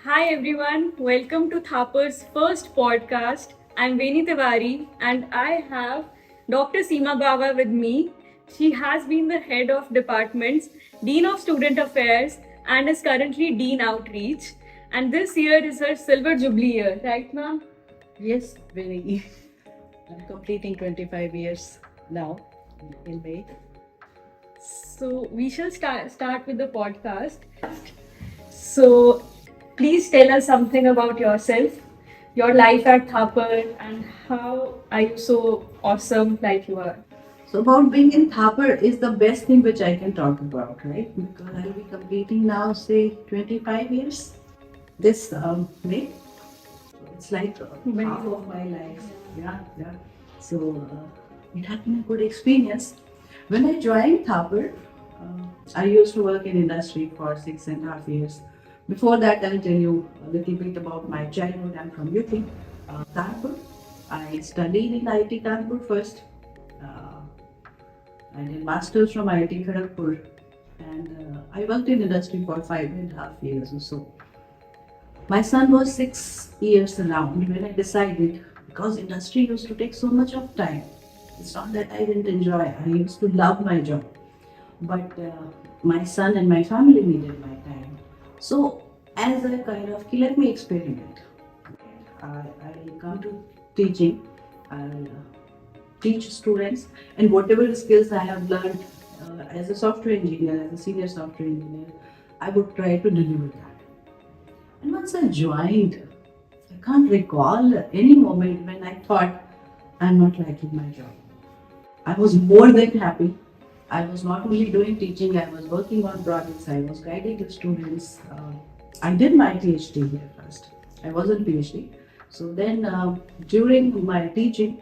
Hi everyone, welcome to Thapar's first podcast. I'm Veni Tiwari and I have Dr. Seema Bawa with me. She has been the head of departments, Dean of Student Affairs, and is currently Dean Outreach. And this year is her Silver Jubilee year, right, ma'am? Yes, very. I'm completing 25 years now in May. So we shall start with the podcast. So please tell us something about yourself, your life at Thapar, and how are you so awesome like you are? So about being in Thapar is the best thing which I can talk about, right? Because I'll be completing now, say, 25 years this May. So it's like half of my life. Yeah. So it has been a good experience. When I joined Thapar, I used to work in industry for 6.5 years. Before that, I'll tell you a little bit about my childhood. I'm from UP, Kanpur. I studied in IIT Kanpur first. Uh, I did masters from IIT Kharagpur, and I worked in industry for 5.5 years or so. My son was 6 years around when I decided, because industry used to take so much of time. It's not that I didn't enjoy. I used to love my job, but my son and my family needed my time. So as a kind of, let me experiment. I'll come to teaching. I'll teach students, and whatever skills I have learned as a software engineer, as a senior software engineer, I would try to deliver that. And once I joined, I can't recall any moment when I thought I'm not liking my job. I was more than happy. I was not only doing teaching, I was working on projects, I was guiding the students. I did my PhD here first. I wasn't PhD. So then during my teaching,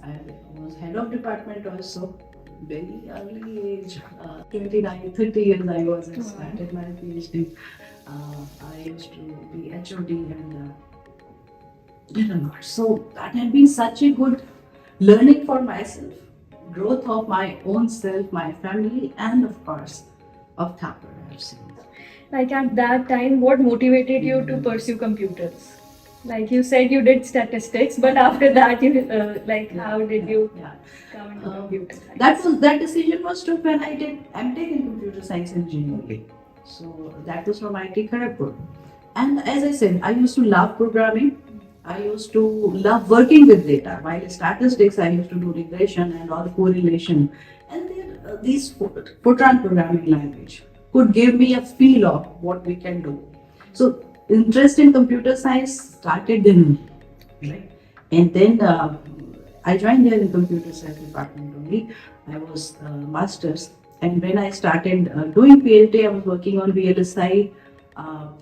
I was head of department also. Very early age, 29, 30 years I was, I started my PhD. I used to be HOD and did a lot. So that had been such a good learning for myself, growth of my own self, my family, and of course, of Thapar, I've seen. Like at that time, what motivated you to pursue computers? Like you said, you did statistics, but after that, you how did you come into computer science? That decision was took when I did MTech in computer science engineering. Okay. So that was from IIT Kharagpur. And as I said, I used to love programming. I used to love working with data. While statistics, I used to do regression and all correlation. And then these Fortran programming language could give me a feel of what we can do. So interest in computer science started then, right? And then I joined there in computer science department only. I was masters, and when I started doing PhD, I was working on VLSI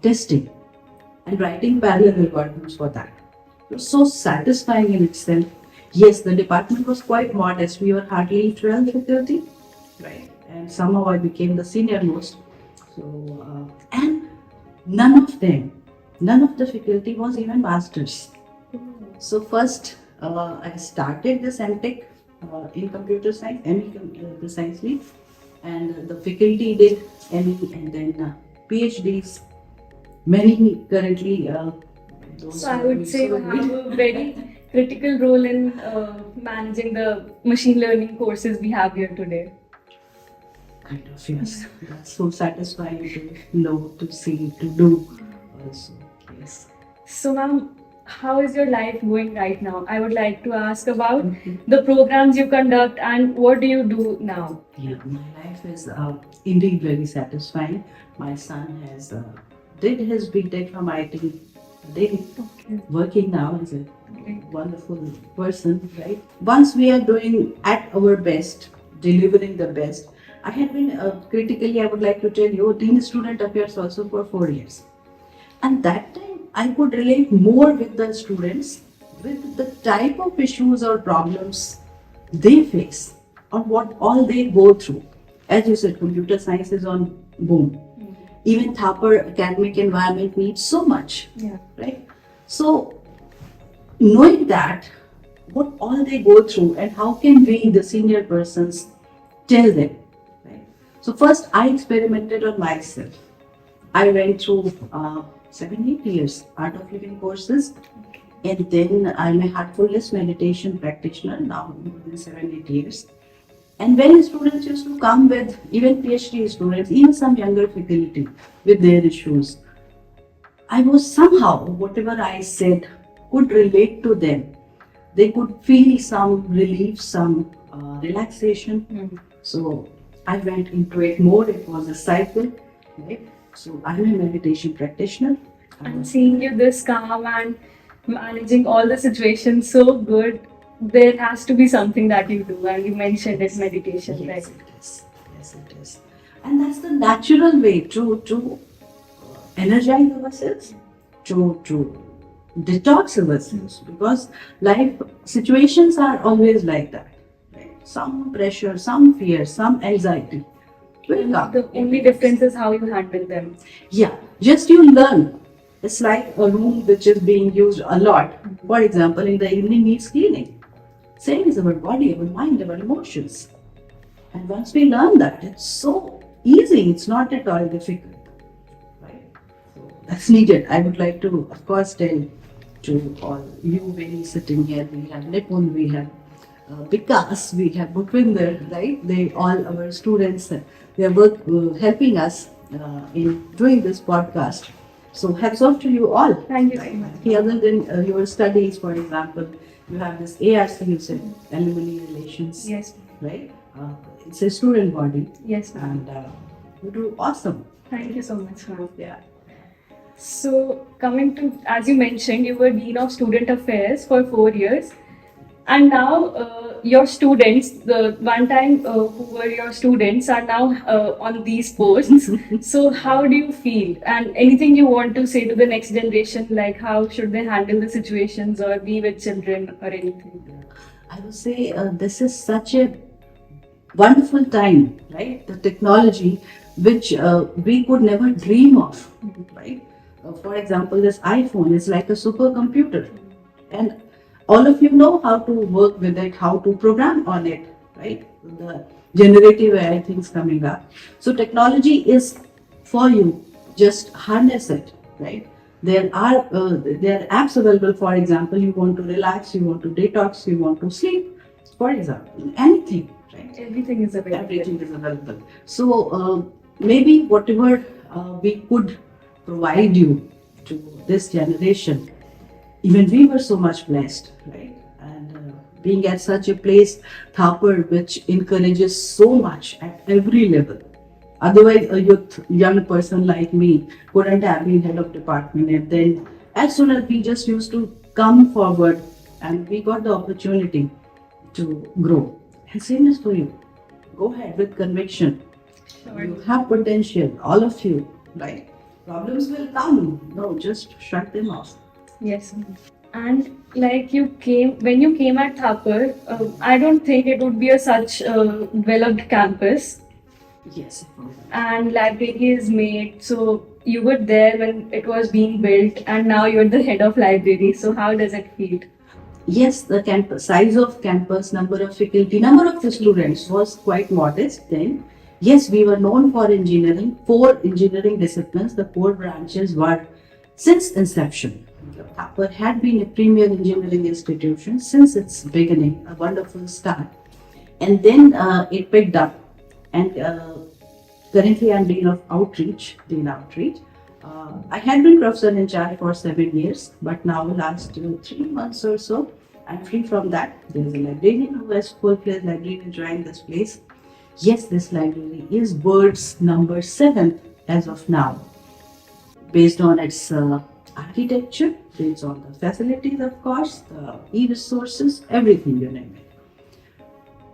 testing and writing parallel algorithms for that. It was so satisfying in itself. Yes, the department was quite modest. We were hardly 12 faculty, right? And somehow I became the senior most. So, and none of the faculty was even masters. So first, I started this MTech in computer science, ME computer science lead, and the faculty did ME and then PhDs. Many currently. So I would say you have a very critical role in managing the machine learning courses we have here today. Kind of, yes. That's so satisfying to know, to see, to do also. Yes. So ma'am, how is your life going right now? I would like to ask about the programs you conduct and what do you do now? Yeah, my life is indeed very satisfying. My son has did his BTech from IIT. Working now as a wonderful person, right? Once we are doing at our best, delivering the best. I had been critically, I would like to tell you, Dean Student Affairs also for 4 years. And that time I could relate more with the students, with the type of issues or problems they face, or what all they go through. As you said, computer science is on boom. Even Thapar academic environment needs so much, right? So knowing that, what all they go through and how can we, the senior persons, tell them, right? So first I experimented on myself. I went through 7-8 years art of living courses, and then I'm a heartfulness meditation practitioner now more than 7-8 years. And when students used to come with, even PhD students, even some younger faculty with their issues, I was somehow, whatever I said, could relate to them. They could feel some relief, some relaxation. So I went into it more. It was a cycle, right? So I'm a meditation practitioner. And seeing you this calm and managing all the situations so good, there has to be something that you do. And you mentioned it's meditation, Yes, right? it is. Yes, it is. And that's the natural way to energize ourselves, to detox ourselves, because life situations are always like that. Right? Some pressure, some fear, some anxiety will come. The only difference is how you handle them. Yeah, just you learn. It's like a room which is being used a lot. For example, in the evening needs cleaning. Same is our body, our mind, our emotions. And once we learn that, it's so easy. It's not at all difficult. Right? So that's needed. I would like to, of course, tell to all you when sitting here. We have Nipun, we have Vikas, we have Bhupender, right? They all our students. They are helping us in doing this podcast. So hats off to you all. Thank you so much. Other than your studies, for example, you have this ARC, you said, Alumni Relations. Yes. Right? It's a student body. Yes, ma'am. And you do awesome. Thank you so much, ma'am. Yeah. So, coming to, as you mentioned, you were Dean of Student Affairs for 4 years. And now your students, the one time who were your students, are now on these posts. So how do you feel? And anything you want to say to the next generation, like how should they handle the situations or be with children or anything? I would say this is such a wonderful time, right? The technology which we could never dream of, right? For example, this iPhone is like a supercomputer, and all of you know how to work with it, how to program on it, right? The generative AI things coming up. So technology is for you. Just harness it, right? There are apps available. For example, you want to relax, you want to detox, you want to sleep. For example, anything, right? Everything is available. Everything is available. So maybe whatever we could provide you to this generation, even we were so much blessed, right? And being at such a place, Thapar, which encourages so much at every level. Otherwise, a young person like me couldn't have been head of department. And then, as soon as we just used to come forward, and we got the opportunity to grow. And same is for you. Go ahead with conviction. Sure. You have potential, all of you, right? Problems will come. No, just shut them off. Yes. And like when you came at Thapar, I don't think it would be a such developed campus. Yes. And library is made. So you were there when it was being built, and now you're the head of library. So how does it feel? Yes, the campus size of campus, number of faculty, number of the students was quite modest then. Yes, we were known for engineering. 4 engineering disciplines, the 4 branches were since inception. Thapar had been a premier engineering institution since its beginning, a wonderful start. And then it picked up. And currently I'm Dean Outreach. I had been professor in charge for 7 years, but now last 3 months or so, I'm free from that. There's a librarian who has full-fledged librarian joined this place. Yes, this library is world's number 7 as of now, based on its architecture, based on the facilities, of course, the e-resources, everything you name it.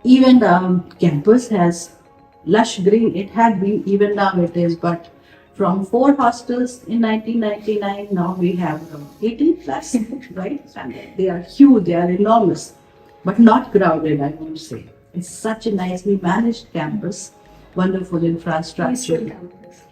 Even the campus has lush green. It had been, even now it is, but from 4 hostels in 1999, now we have 18 plus, right? And they are huge, they are enormous, but not crowded, I won't say. It's such a nicely managed campus, wonderful infrastructure. Peaceful campus.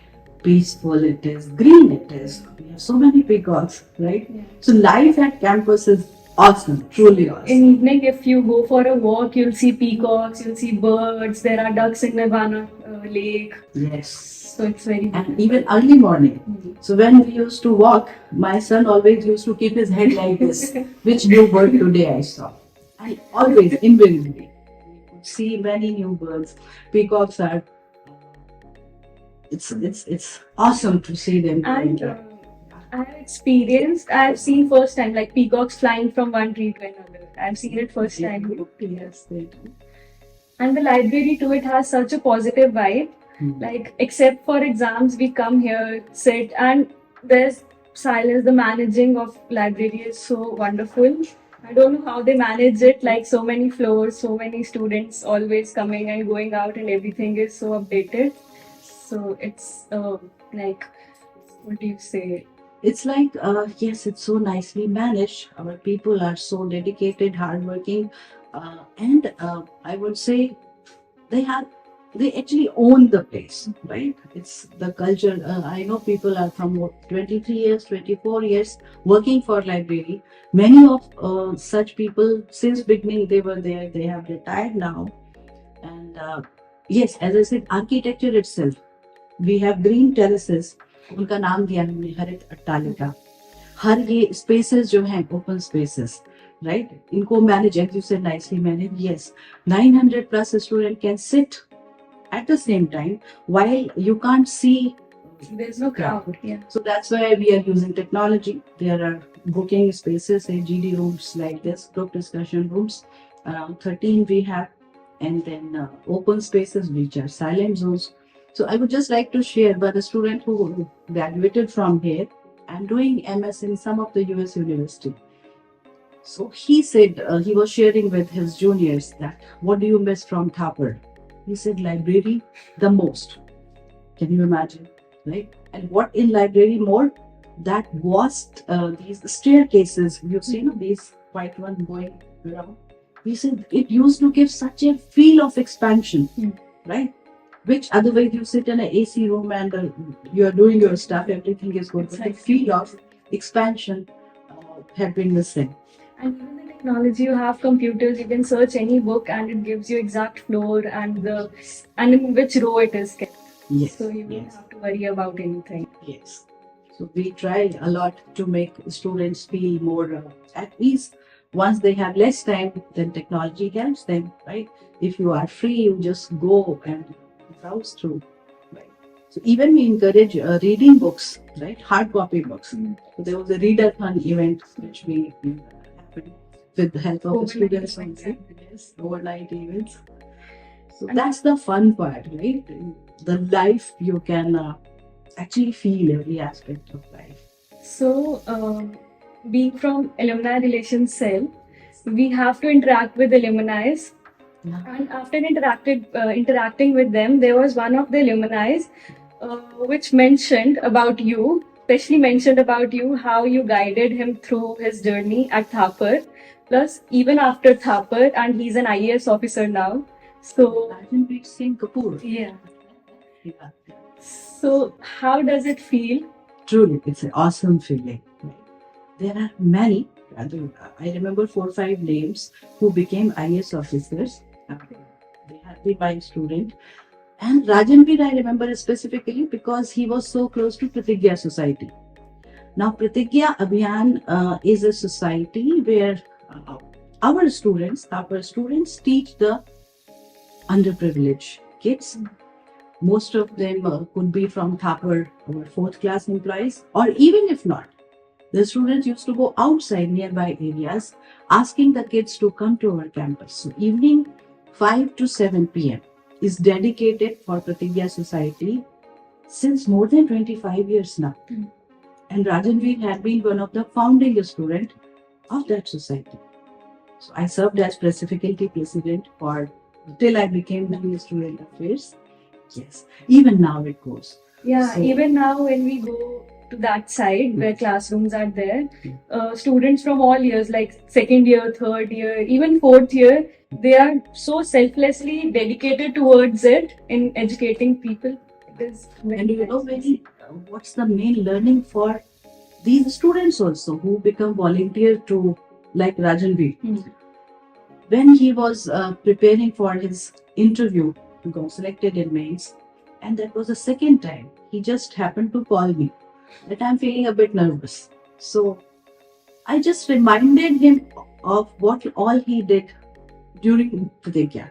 Peaceful it is, green it is. We have so many peacocks, right? Yeah. So life at campus is Awesome, truly awesome. In evening, if you go for a walk, you'll see peacocks, you'll see birds. There are ducks in Nirvana Lake. Yes. So it's very And beautiful. even early morning. So when we used to walk, my son always used to keep his head like this. Which new bird today I saw? And always, invariably, we could see many new birds. Peacocks are. It's awesome to see them. And I've seen first time like peacocks flying from one tree to another. I've seen it first time. Yes, they do. And the library too, it has such a positive vibe. Like, except for exams, we come here, sit, and there's silence. The managing of library is so wonderful. I don't know how they manage it, like so many floors, so many students always coming and going out, and everything is so updated. So it's like, what do you say? It's like, yes, it's so nicely managed. Our people are so dedicated, hardworking, and I would say they actually own the place, right? It's the culture. I know people are from 23 years, 24 years working for library. Many of such people, since beginning, they were there. They have retired now. And yes, as I said, architecture itself. We have green terraces. उनका नाम दिया हमने हरित अट्टालिका. हर ये spaces जो हैं open spaces, right? इनको manage, as you said, nicely managed. Yes, 900 plus student can sit at the same time while you can't see. There's no crowd. Yeah. So that's why we are using technology. There are booking spaces, GD rooms like this, group discussion rooms. Around 13 we have, and then open spaces which are silent zones. So I would just like to share about a student who graduated from here and doing MS in some of the US university. So he said he was sharing with his juniors that what do you miss from Thapar? He said library the most. Can you imagine, right? And what in library more? That vast these staircases you see, these white one going around. He said it used to give such a feel of expansion, right? Which otherwise you sit in an AC room and you are doing your stuff, everything is good. But the feel of expansion had been missing. And even the technology, you have computers, you can search any book and it gives you exact floor and in which row it is kept. Yes. So you don't have to worry about anything. Yes. So we try a lot to make students feel more at ease. Once they have less time, then technology helps them, right? If you are free, you just go and browse through, right? So even we encourage reading books, right? Hard copy books. So there was a readathon event which we happened with the help of the students on yes, overnight events. So that's the fun part, right? The life you can actually feel every aspect of life. So being from Alumni Relations Cell, we have to interact with alumni. And after interacting with them, there was one of the alumni which mentioned about you, especially mentioned about you, how you guided him through his journey at Thapar. Plus, even after Thapar, and he's an IAS officer now. So, Rajanveer Singh Kapoor. Yeah. So, how does it feel? Truly, it's an awesome feeling. There are many. I remember 4 or 5 names who became IAS officers. They have been my student. And Rajanveer I remember specifically because he was so close to Pratigya Society. Now Pratigya Abhiyan is a society where our students, Thapar students, teach the underprivileged kids. Most of them could be from Thapar, our 4th class employees, or even if not, the students used to go outside nearby areas asking the kids to come to our campus. So evening 5 to 7 p.m. is dedicated for Pratigya Society since more than 25 years now. And Rajanveer had been one of the founding students of that society. So I served as specifically president for till I became the student affairs. Yes, even now it goes. Yeah, so, even now when we go to that side where classrooms are there, students from all years, like 2nd year, 3rd year, even 4th year, they are so selflessly dedicated towards it in educating people. It is and you know, what's the main learning for these students also who become volunteer to like Rajanveer. Mm. When he was preparing for his interview, he got selected in mains, and that was the second time. He just happened to call me that I'm feeling a bit nervous. So I just reminded him of what all he did during Pratigya,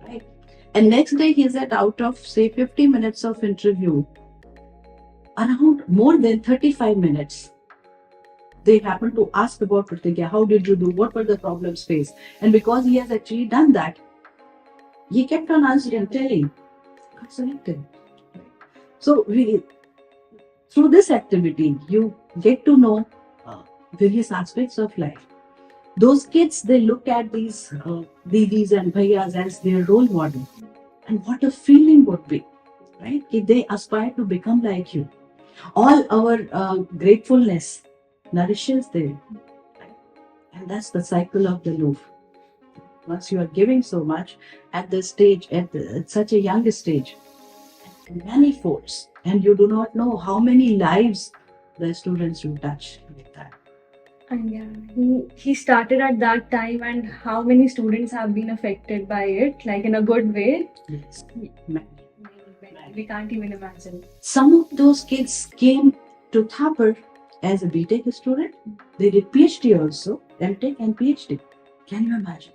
right? And next day he said out of say 50 minutes of interview, around more than 35 minutes, they happened to ask about Pratigya, how did you do, what were the problems faced? And because he has actually done that, he kept on answering, telling, got selected. So through this activity, you get to know various aspects of life. Those kids, they look at these didis and bhaiyas as their role model. And what a feeling would be, right? If they aspire to become like you. All our gratefulness nourishes them. And that's the cycle of the loop. Once you are giving so much at this stage, at such a young stage, many folds, and you do not know how many lives the students will touch with that. And yeah, he started at that time, and how many students have been affected by it, like in a good way? Yes. Many. We can't even imagine. Some of those kids came to Thapar as a BTech student. They did PhD also, MTech and PhD. Can you imagine?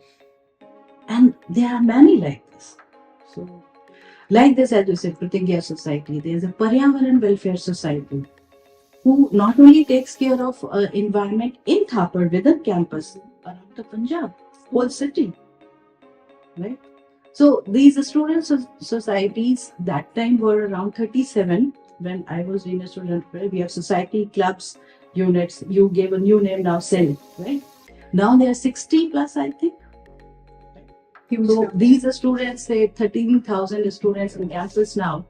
And there are many like this. So, like this, as you said, Pratigya Society, there is a Paryavaran Welfare Society who not only takes care of environment in Thapar within campus, around the Punjab, whole city, right? So these student societies that time were around 37 when I was in a student. Right? We have society, clubs, units. You gave a new name now, cell, right? Now there are 60 plus, I think. So these are students, say 13,000 students in campus now,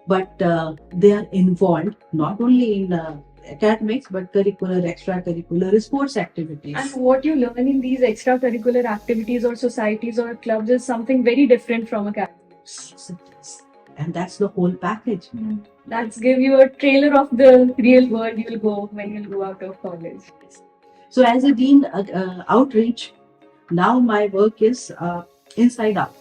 but they are involved not only in academics but curricular, extracurricular, sports activities. And what you learn in these extracurricular activities or societies or clubs is something very different from academics. And that's the whole package. That's give you a trailer of the real world you'll go when you'll go out of college. So as a dean outreach, now my work is inside out.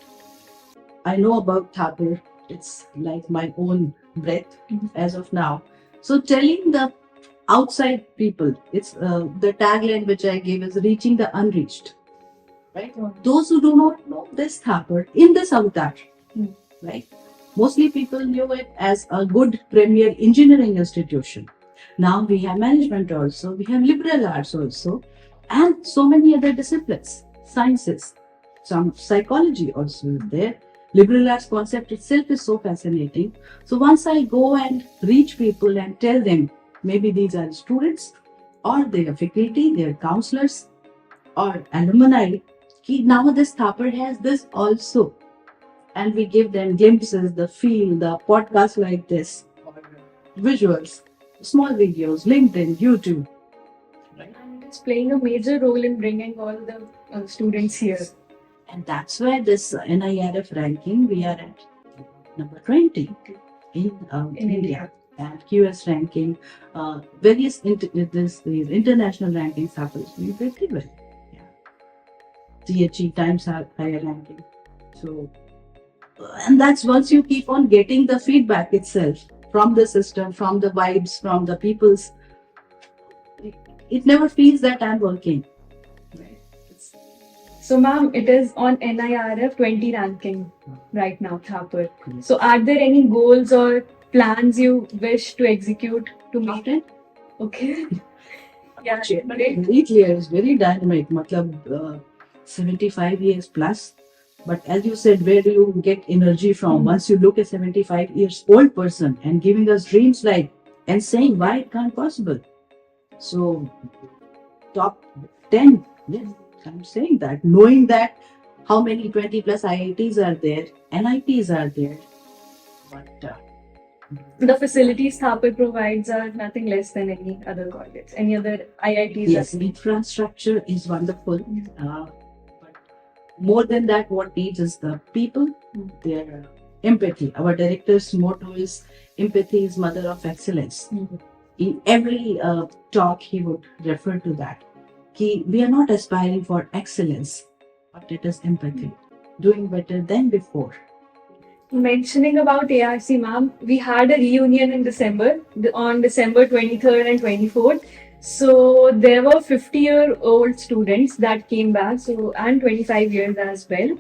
I know about Thapar. It's like my own breath as of now. So telling the outside people, it's the tagline which I gave is reaching the unreached. Right? Those who do not know this Thapar in the Avatar, right? Mostly people knew it as a good premier engineering institution. Now we have management also, we have liberal arts also, and so many other disciplines, sciences, some psychology also is there. Liberal arts concept itself is so fascinating. So once I go and reach people and tell them, maybe these are students or their faculty, their counselors or alumni, now this Thapar has this also. And we give them glimpses, the feel, the podcast like this, or visuals, small videos, LinkedIn, YouTube. Right? And it's playing a major role in bringing all the students here. And that's why this NIRF ranking, we are at number 20 in India. And QS ranking, various these international rankings happen pretty well. Yeah. THE times higher ranking. So, and that's once you keep on getting the feedback itself from the system, from the vibes, from the people's, it never feels that I'm working. Right. So ma'am, it is on NIRF 20 ranking right now, Thapar. So are there any goals or plans you wish to execute to meet it? Okay. Yeah, very clear, it's very dynamic. 75 years plus. But as you said, where do you get energy from? Once you look at 75 years old person and giving us dreams like and saying why it can't possible. So top 10, yes, I'm saying that, knowing that how many 20 plus IITs are there, NITs are there, but the facilities Thapar provides are nothing less than any other college, any other IITs. Yes, infrastructure is wonderful. But more than that, what needs is the people, their empathy. Our director's motto is empathy is mother of excellence. In every talk, he would refer to that. we are not aspiring for excellence, but it is empathy, doing better than before. Mentioning about ARC, ma'am, we had a reunion in December, on December 23rd and 24th. So there were 50-year-old students that came back, so and 25 years as well.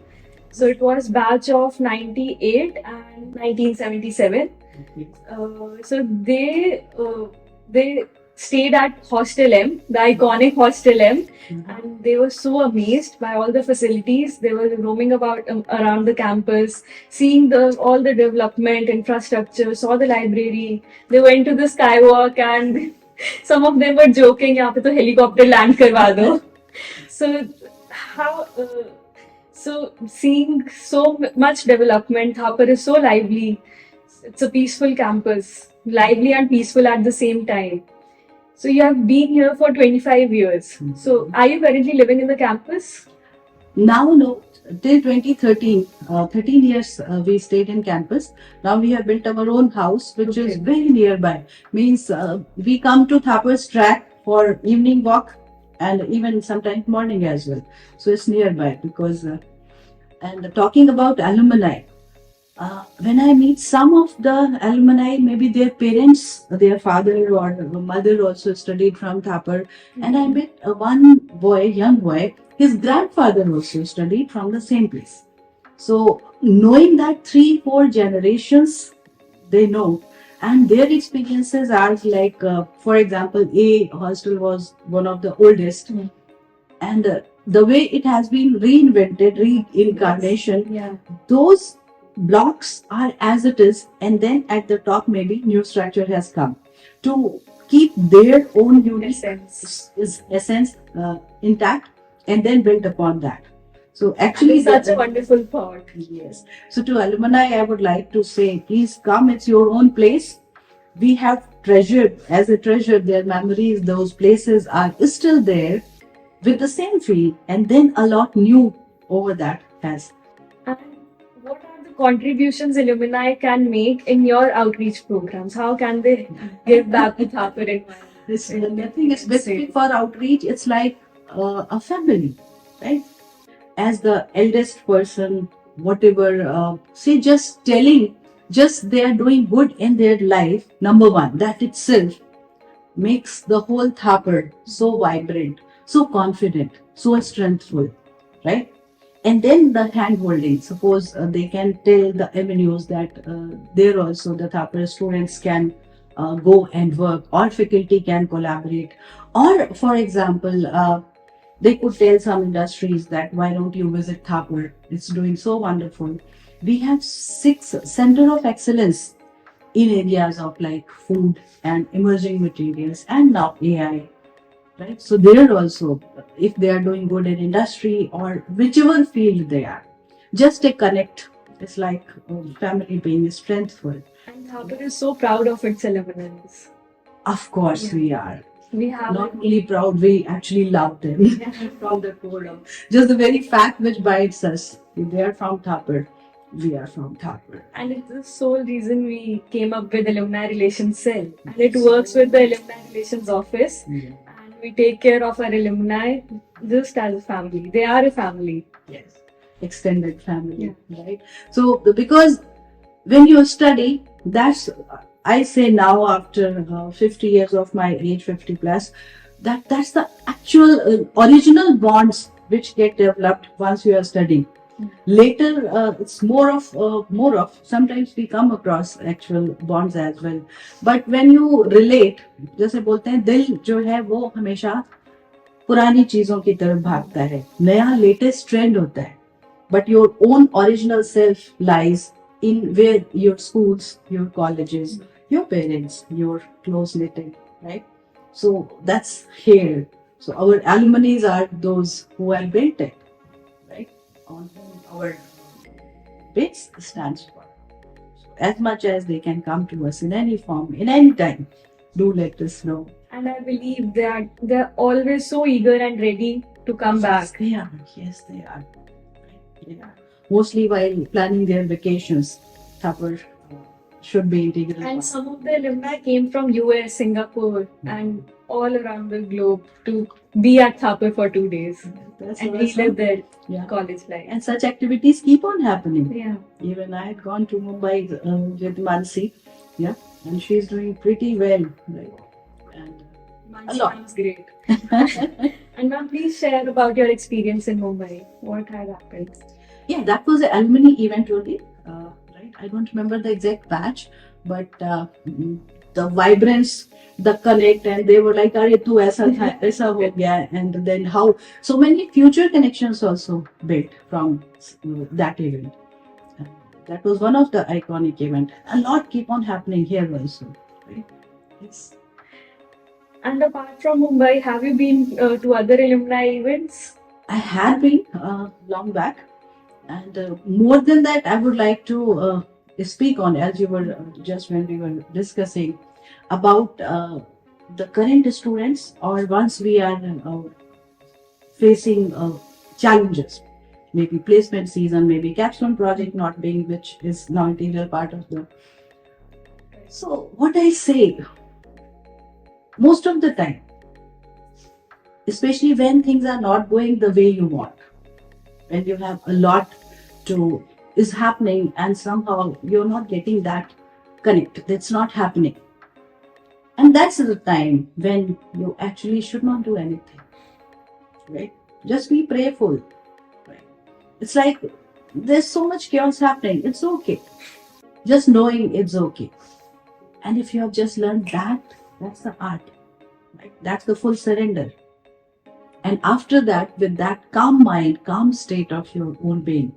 So it was batch of 98 and 1977. So they stayed at Hostel M, the iconic Hostel M, and they were so amazed by all the facilities. They were roaming about around the campus, seeing the all the development, infrastructure, saw the library. They went to the skywalk, and some of them were joking, "यहाँ पे तो helicopter land करवा दो." So how? So seeing so much development, Thapar is so lively. It's a peaceful campus, lively and peaceful at the same time. So you have been here for 25 years. So are you currently living in the campus? Now, no. Till 2013, 13 years we stayed in campus. Now we have built our own house, which is very nearby. Means we come to Thapar's track for evening walk and even sometimes morning as well. So it's nearby because. And talking about alumni, when I meet some of the alumni, maybe their parents, their father or mother also studied from Thapar, and I met one boy, young boy, his grandfather also studied from the same place. So knowing that 3-4 generations, they know, and their experiences are like, for example, A hostel was one of the oldest, and the way it has been reinvented, reincarnation, those blocks are as it is, and then at the top maybe new structure has come to keep their own unique essence intact and then build upon that. So actually such a wonderful thought. Yes. So to alumni, I would like to say, please come, it's your own place. We have treasured, as a treasure, their memories, those places are still there with the same feel, and then a lot new over that has. And what are the contributions alumni can make in your outreach programs? How can they give back to Thapar environment? Nothing is specific for outreach. It's like a family, right? As the eldest person, whatever, say just telling, just they are doing good in their life. Number one, that itself makes the whole Thapar so vibrant, so confident, so strengthful, right? And then the hand holding. Suppose they can tell the avenues that there also the Thapar students can go and work, or faculty can collaborate, or for example, they could tell some industries that why don't you visit Thapar? It's doing so wonderful. We have 6 center of excellence in areas of like food and emerging materials and now AI, right? So there also, if they are doing good in industry or whichever field they are, just a connect. It's like family being strengthful. And Thapar is so proud of its alumni. Of course we are. We have not only proud, we actually love them from the core of just the very fact which bites us. If they are from Thapar, we are from Thapar. And it's the sole reason we came up with Alumni Relations Cell. And it works with the Alumni Relations Office. And we take care of our alumni just as a family. They are a family. Yes. Extended family, right? So, because when you study, that's, I say now after 50 years of my age, 50 plus, that's the actual original bonds which get developed once you are studying. Later, it's more of. Sometimes we come across actual bonds as well. But when you relate, जैसे बोलते हैं दिल जो है वो हमेशा पुरानी चीजों की तरफ भागता है, नया लेटेस्ट ट्रेंड होता है. But your own original self lies in where your schools, your colleges, your parents, your close knitting, right? So that's here. So our alumni are those who have built it, right? On our base stands for. So as much as they can come to us in any form, in any time, do let us know. And I believe that they're always so eager and ready to come back. They are. Yes, they are. Yeah. Mostly while planning their vacations, Thapar should be integral. And some of the alumni came from US, Singapore, and all around the globe to be at Thapar for 2 days That's and awesome. relive their Yeah. college life. And such activities keep on happening. Yeah. Even I had gone to Mumbai with Mansi, yeah, and she's doing pretty well, right? And a lot. Sounds great. And now please share about your experience in Mumbai. What had happened? Yeah, that was an alumni event only, right? I don't remember the exact batch, but the vibrance, the connect, and they were like, "Arey, tu aisa tha, aisa ho gaya," and then how so many future connections also built from that event. And that was one of the iconic event. A lot keep on happening here also, right? Yes. And apart from Mumbai, have you been to other alumni events? I had been long back. And more than that, I would like to speak on, as you were just when we were discussing about the current students, or once we are facing challenges, maybe placement season, maybe capstone project not being, which is now integral part of the. So what I say, most of the time, especially when things are not going the way you want, when you have a lot to is happening and somehow you're not getting that connect, that's not happening, and that's the time when you actually should not do anything, right? Just be prayerful, right? It's like there's so much chaos happening, it's okay, just knowing it's okay. And if you have just learned that, that's the art, right? That's the full surrender. And after that, with that calm mind, calm state of your own being,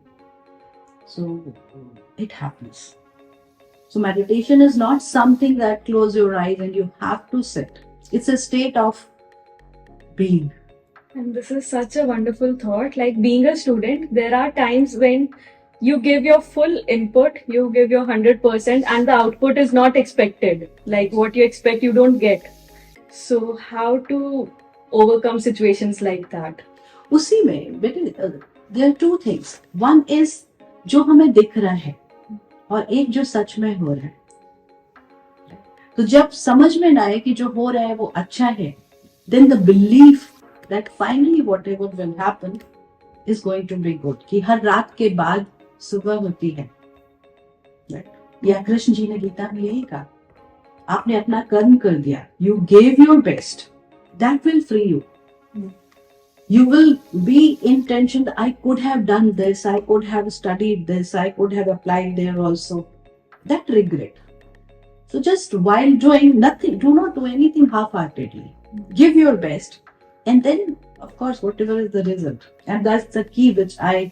so it happens. So meditation is not something that close your eyes and you have to sit. It's a state of being. And this is such a wonderful thought. Like being a student, there are times when you give your full input, you give your 100%, and the output is not expected. Like what you expect, you don't get. So, how to overcome situations like that? उसी में बेटे there are two things. One is जो हमें दिख रहा है और एक जो सच में हो रहा है. तो जब समझ में ना आए कि जो हो रहा है वो अच्छा है, then the belief that finally whatever will happen is going to be good. कि हर रात के बाद सुबह होती है. Right? या कृष्ण जी ने गीता में यही कहा, आपने अपना कर्म कर दिया, you gave your best, that will free you. You will be in tension, I could have done this, I could have studied this, I could have applied there also. That regret. So just while doing nothing, do not do anything half-heartedly. Give your best, and then of course whatever is the result. And that's the key which I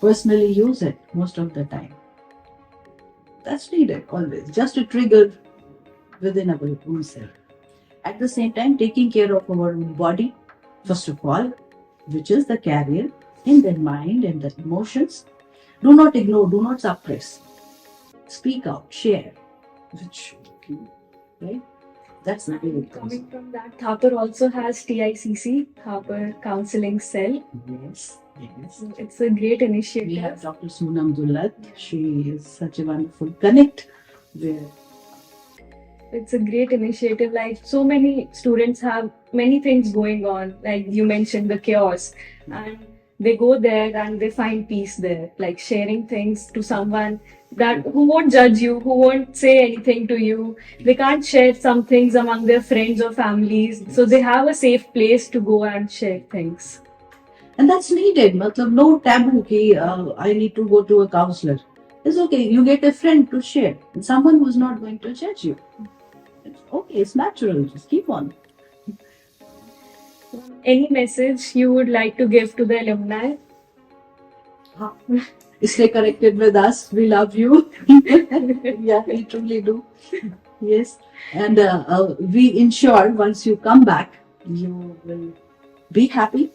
personally use it most of the time. That's needed always, just to trigger within our own self. At the same time, taking care of our own body, first of all, which is the carrier in the mind and the emotions. Do not ignore, do not suppress. Speak out, share, which, right? That's the way it goes. Coming from that, Thapar also has TICC, Thapar Counseling Cell. Yes, yes. It's a great initiative. We have Dr. Soonam Dullat. She is such a wonderful connect where it's a great initiative. Like so many students have many things going on. Like you mentioned the chaos, and they go there and they find peace there. Like sharing things to someone that who won't judge you, who won't say anything to you. They can't share some things among their friends or families, so they have a safe place to go and share things. And that's needed. Matlab, no taboo ki I need to go to a counselor. It's okay. You get a friend to share. And someone who's not going to judge you. It's okay. It's natural. Just keep on. Any message you would like to give to the alumni? Stay connected with us. We love you. Yeah, we truly do. Yes. And we ensure once you come back, you will be happy.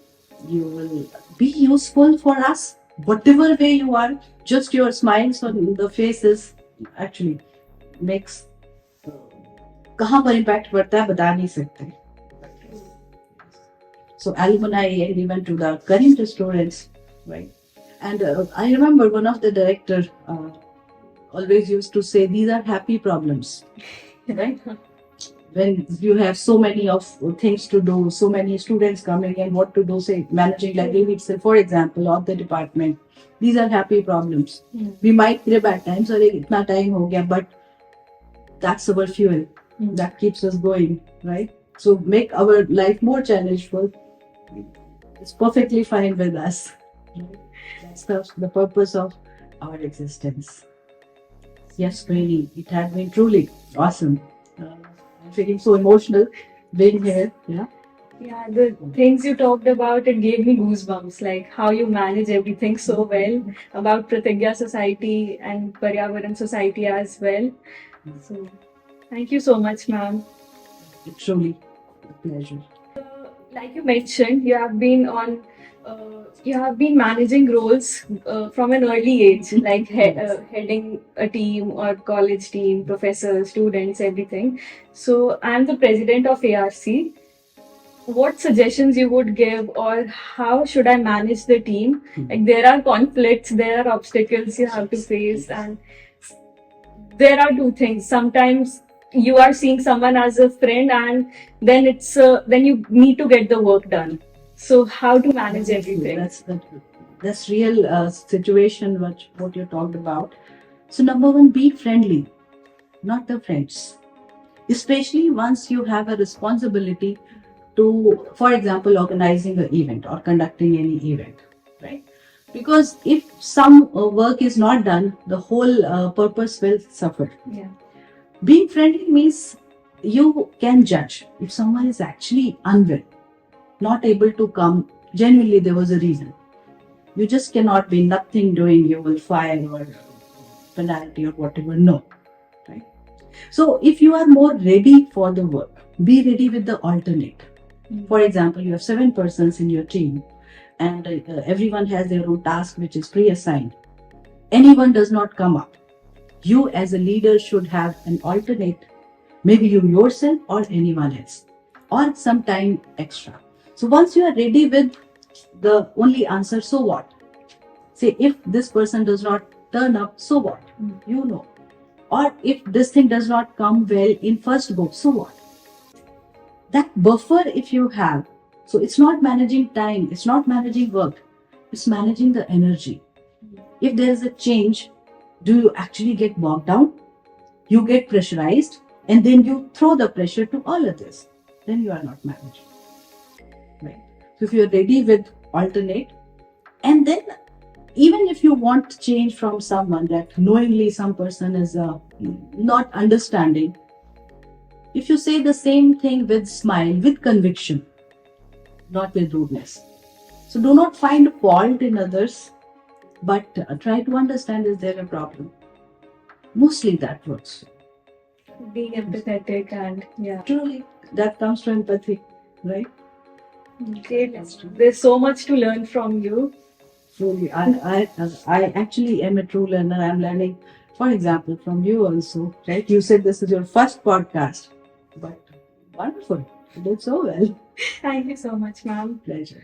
You will be useful for us. Whatever way you are, just your smiles on the faces actually makes कहाँ पर impact पड़ता है बता नहीं सकते. So alumni and even to the current students, right? And I remember one of the director always used to say, these are happy problems, right? when you have so many of things to do, so many students coming and what to do, say managing library itself, for example, of the department. These are happy problems. We might feel bad times, or itna time ho gaya, but that's our fuel. That keeps us going, right? So make our life more challengeful. It's perfectly fine with us. That's the purpose of our existence. Yes, really, it had been truly awesome. I'm feeling so emotional being here. Yeah. Yeah, the things you talked about, it gave me goosebumps, like how you manage everything so well, about Pratigya Society and Paryavaran Society as well. So, thank you so much, ma'am. It's truly a pleasure. Like you mentioned, you have been managing roles from an early age, like heading a team or college team, professors, students, everything. So, I'm the president of ARC. What suggestions you would give, or how should I manage the team? Like there are conflicts, there are obstacles you have to face, and there are two things. Sometimes you are seeing someone as a friend, and then you need to get the work done. So how to manage everything? That's real situation what you talked about. So number one, be friendly, not the friends. Especially once you have a responsibility to, for example, organizing an event or conducting any event, right? Because if some work is not done, the whole purpose will suffer. Yeah. Being friendly means you can judge if someone is actually unwell, not able to come. Genuinely, there was a reason. You just cannot be nothing doing, you will fire or penalty or whatever. No, right? So if you are more ready for the work, be ready with the alternate. For example, you have 7 persons in your team, and everyone has their own task which is pre-assigned. Anyone does not come up. You as a leader should have an alternate, maybe you yourself or anyone else, or some time extra. So once you are ready with the only answer, so what? Say if this person does not turn up, so what? You know. Or if this thing does not come well in first go, so what? That buffer if you have, so it's not managing time, it's not managing work, it's managing the energy. If there is a change, do you actually get bogged down? You get pressurized, and then you throw the pressure to all others. Then you are not managing. Right? So if you're ready with alternate, and then even if you want change from someone that knowingly some person is not understanding, if you say the same thing with smile, with conviction, not with rudeness. So do not find fault in others, but try to understand, is there a problem? Mostly that works. Being empathetic, and yeah. Truly, that comes from empathy, right? Great. There's so much to learn from you. Truly, I actually am a true learner. I'm learning, for example, from you also, right? You said this is your first podcast, but wonderful. You did so well. Thank you so much, ma'am. Pleasure.